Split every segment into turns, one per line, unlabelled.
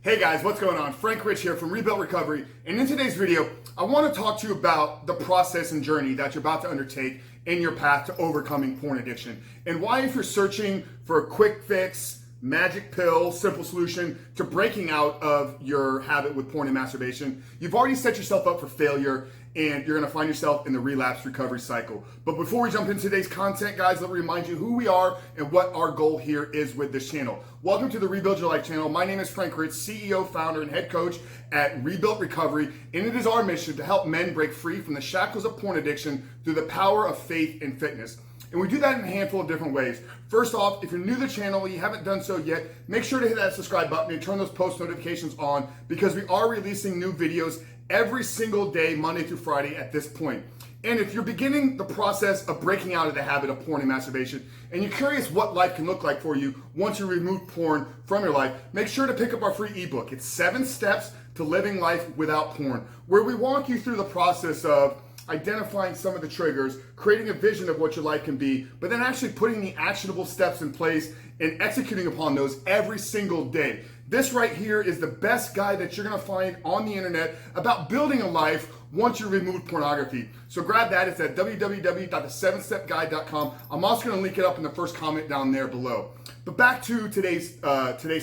Hey guys, what's going on? Frank Rich here from Rebuilt Recovery, and in today's video, I want to talk to you about the process and journey that you're about to undertake in your path to overcoming porn addiction, and why if you're searching for a quick fix, magic pill, simple solution to breaking out of your habit with porn and masturbation, you've already set yourself up for failure and you're gonna find yourself in the relapse recovery cycle. But before we jump into today's content, guys, let me remind you who we are and what our goal here is with this channel. Welcome to the Rebuild Your Life channel. My name is Frank Rich, CEO, founder, and head coach at Rebuilt Recovery, and it is our mission to help men break free from the shackles of porn addiction through the power of faith and fitness. And we do that in a handful of different ways. First off, if you're new to the channel and you haven't done so yet, make sure to hit that subscribe button and turn those post notifications on, because we are releasing new videos every single day, Monday through Friday at this point. And if you're beginning the process of breaking out of the habit of porn and masturbation, and you're curious what life can look like for you once you remove porn from your life, make sure to pick up our free ebook. It's 7 Steps to Living Life Without Porn, where we walk you through the process of identifying some of the triggers, creating a vision of what your life can be, but then actually putting the actionable steps in place and executing upon those every single day. This right here is the best guide that you're gonna find on the internet about building a life once you remove pornography. So grab that, it's at www.the7stepguide.com. I'm also gonna link it up in the first comment down there below. But back to today's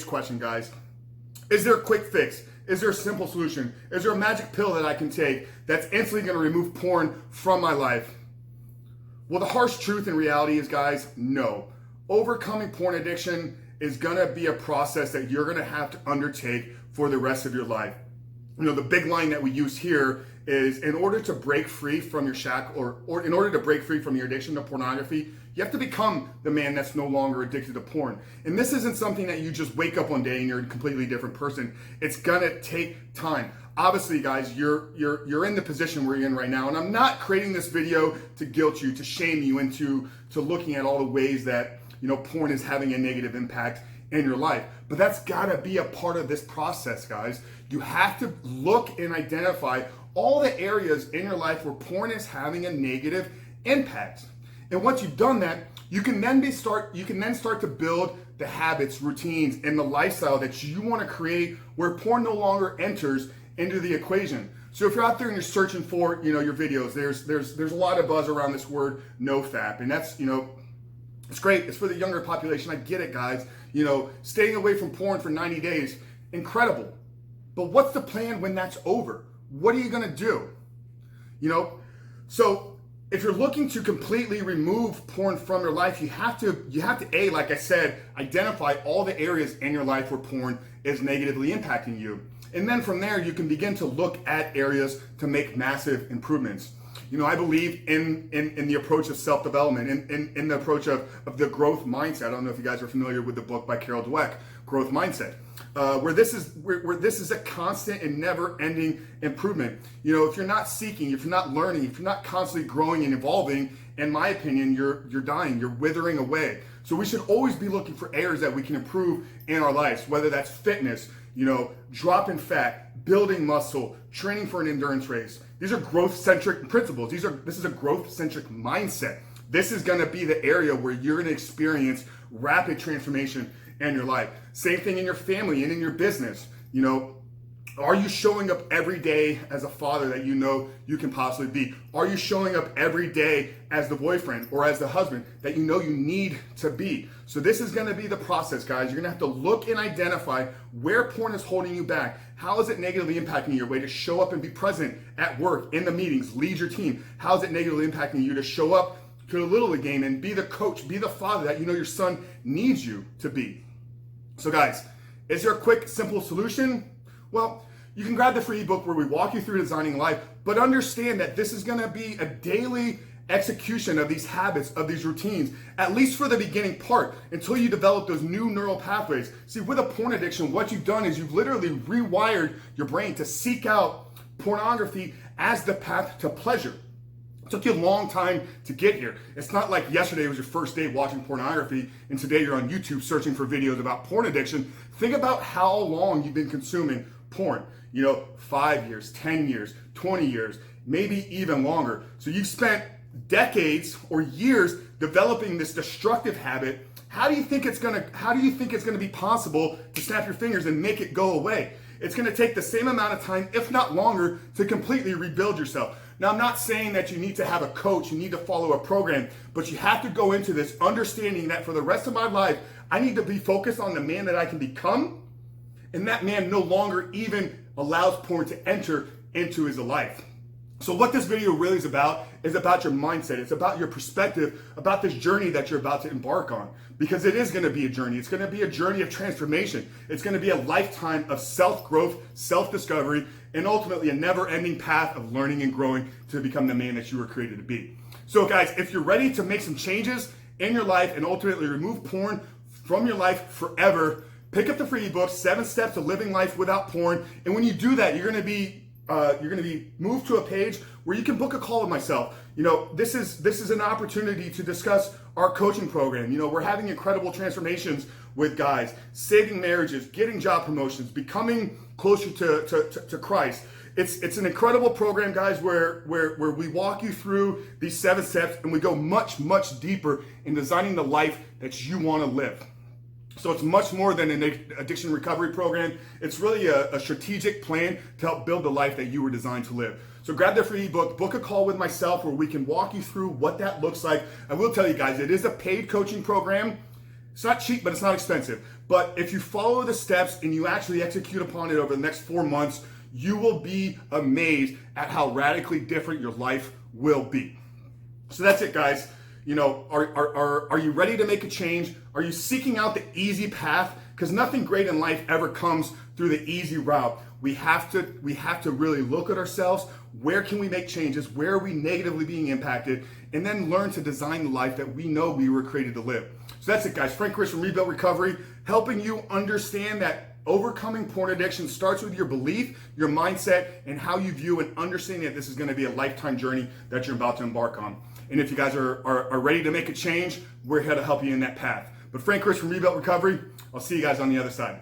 question, guys. Is there a quick fix? Is there a simple solution? Is there a magic pill that I can take that's instantly gonna remove porn from my life? Well, the harsh truth and reality is, guys, no. Overcoming porn addiction is gonna be a process that you're gonna have to undertake for the rest of your life. You know, the big line that we use here is, in order to break free from your shackle, or in order to break free from your addiction to pornography, you have to become the man that's no longer addicted to porn. And this isn't something that you just wake up one day and you're a completely different person. It's gonna take time. Obviously, guys, you're in the position where you're in right now, and I'm not creating this video to guilt you, to shame you into looking at all the ways that porn is having a negative impact in your life. But that's gotta be a part of this process, guys. You have to look and identify all the areas in your life where porn is having a negative impact. And once you've done that, you can then start to build the habits, routines, and the lifestyle that you want to create where porn no longer enters into the equation. So if you're out there and you're searching for, your videos, there's a lot of buzz around this word nofap, and that's, it's great. It's for the younger population. I get it, guys. Staying away from porn for 90 days, incredible. But what's the plan when that's over? What are you gonna do? So if you're looking to completely remove porn from your life, you have to, like I said, identify all the areas in your life where porn is negatively impacting you. And then from there, you can begin to look at areas to make massive improvements. I believe in the approach of self-development, in the approach of the growth mindset. I don't know if you guys are familiar with the book by Carol Dweck, Growth Mindset, where this is a constant and never-ending improvement. If you're not seeking, if you're not learning, if you're not constantly growing and evolving, in my opinion, you're dying, you're withering away. So we should always be looking for areas that we can improve in our lives, whether that's fitness, dropping fat, building muscle, training for an endurance race. These are growth-centric principles. This is a growth-centric mindset. This is gonna be the area where you're gonna experience rapid transformation in your life. Same thing in your family and in your business. Are you showing up every day as a father that you can possibly be? Are you showing up every day as the boyfriend or as the husband that you need to be? So this is gonna be the process, guys. You're gonna have to look and identify where porn is holding you back. How is it negatively impacting your way to show up and be present at work, in the meetings, lead your team? How is it negatively impacting you to show up to the Little League game and be the coach, be the father that your son needs you to be? So guys, is there a quick, simple solution? Well, you can grab the free ebook where we walk you through designing life, but understand that this is gonna be a daily execution of these habits, of these routines, at least for the beginning part, until you develop those new neural pathways. See, with a porn addiction, what you've done is you've literally rewired your brain to seek out pornography as the path to pleasure. It took you a long time to get here. It's not like yesterday was your first day watching pornography and today you're on YouTube searching for videos about porn addiction. Think about how long you've been consuming porn. 5 years, 10 years, 20 years, maybe even longer. So you've spent decades or years developing this destructive habit How do you think it's gonna be possible to snap your fingers and make it go away? It's gonna take the same amount of time, if not longer, to completely rebuild yourself. Now, I'm not saying that you need to have a coach, you need to follow a program, but you have to go into this understanding that for the rest of my life, I need to be focused on the man that I can become, and that man no longer even allows porn to enter into his life. So what this video really is about your mindset. It's about your perspective, about this journey that you're about to embark on. Because it is gonna be a journey. It's gonna be a journey of transformation. It's gonna be a lifetime of self-growth, self-discovery, and ultimately a never-ending path of learning and growing to become the man that you were created to be. So guys, if you're ready to make some changes in your life and ultimately remove porn from your life forever, pick up the free ebook, 7 Steps to Living Life Without Porn. And when you do that, you're gonna be moved to a page where you can book a call with myself. You know, this is an opportunity to discuss our coaching program. You know, we're having incredible transformations with guys, saving marriages, getting job promotions, becoming closer to Christ. It's an incredible program, guys, where we walk you through these 7 steps and we go much, much deeper in designing the life that you want to live. So it's much more than an addiction recovery program. It's really a strategic plan to help build the life that you were designed to live. So grab the free ebook, book a call with myself where we can walk you through what that looks like. I will tell you guys, it is a paid coaching program. It's not cheap, but it's not expensive. But if you follow the steps and you actually execute upon it over the next 4 months, you will be amazed at how radically different your life will be. So that's it, guys. You know, are you ready to make a change? Are you seeking out the easy path? Because nothing great in life ever comes through the easy route. We have to really look at ourselves. Where can we make changes? Where are we negatively being impacted? And then learn to design the life that we know we were created to live. So that's it, guys. Frank Chris from Rebuilt Recovery, helping you understand that overcoming porn addiction starts with your belief, your mindset, and how you view and understanding that this is going to be a lifetime journey that you're about to embark on. And if you guys are ready to make a change, we're here to help you in that path. But Frank Chris from Rebuilt Recovery, I'll see you guys on the other side.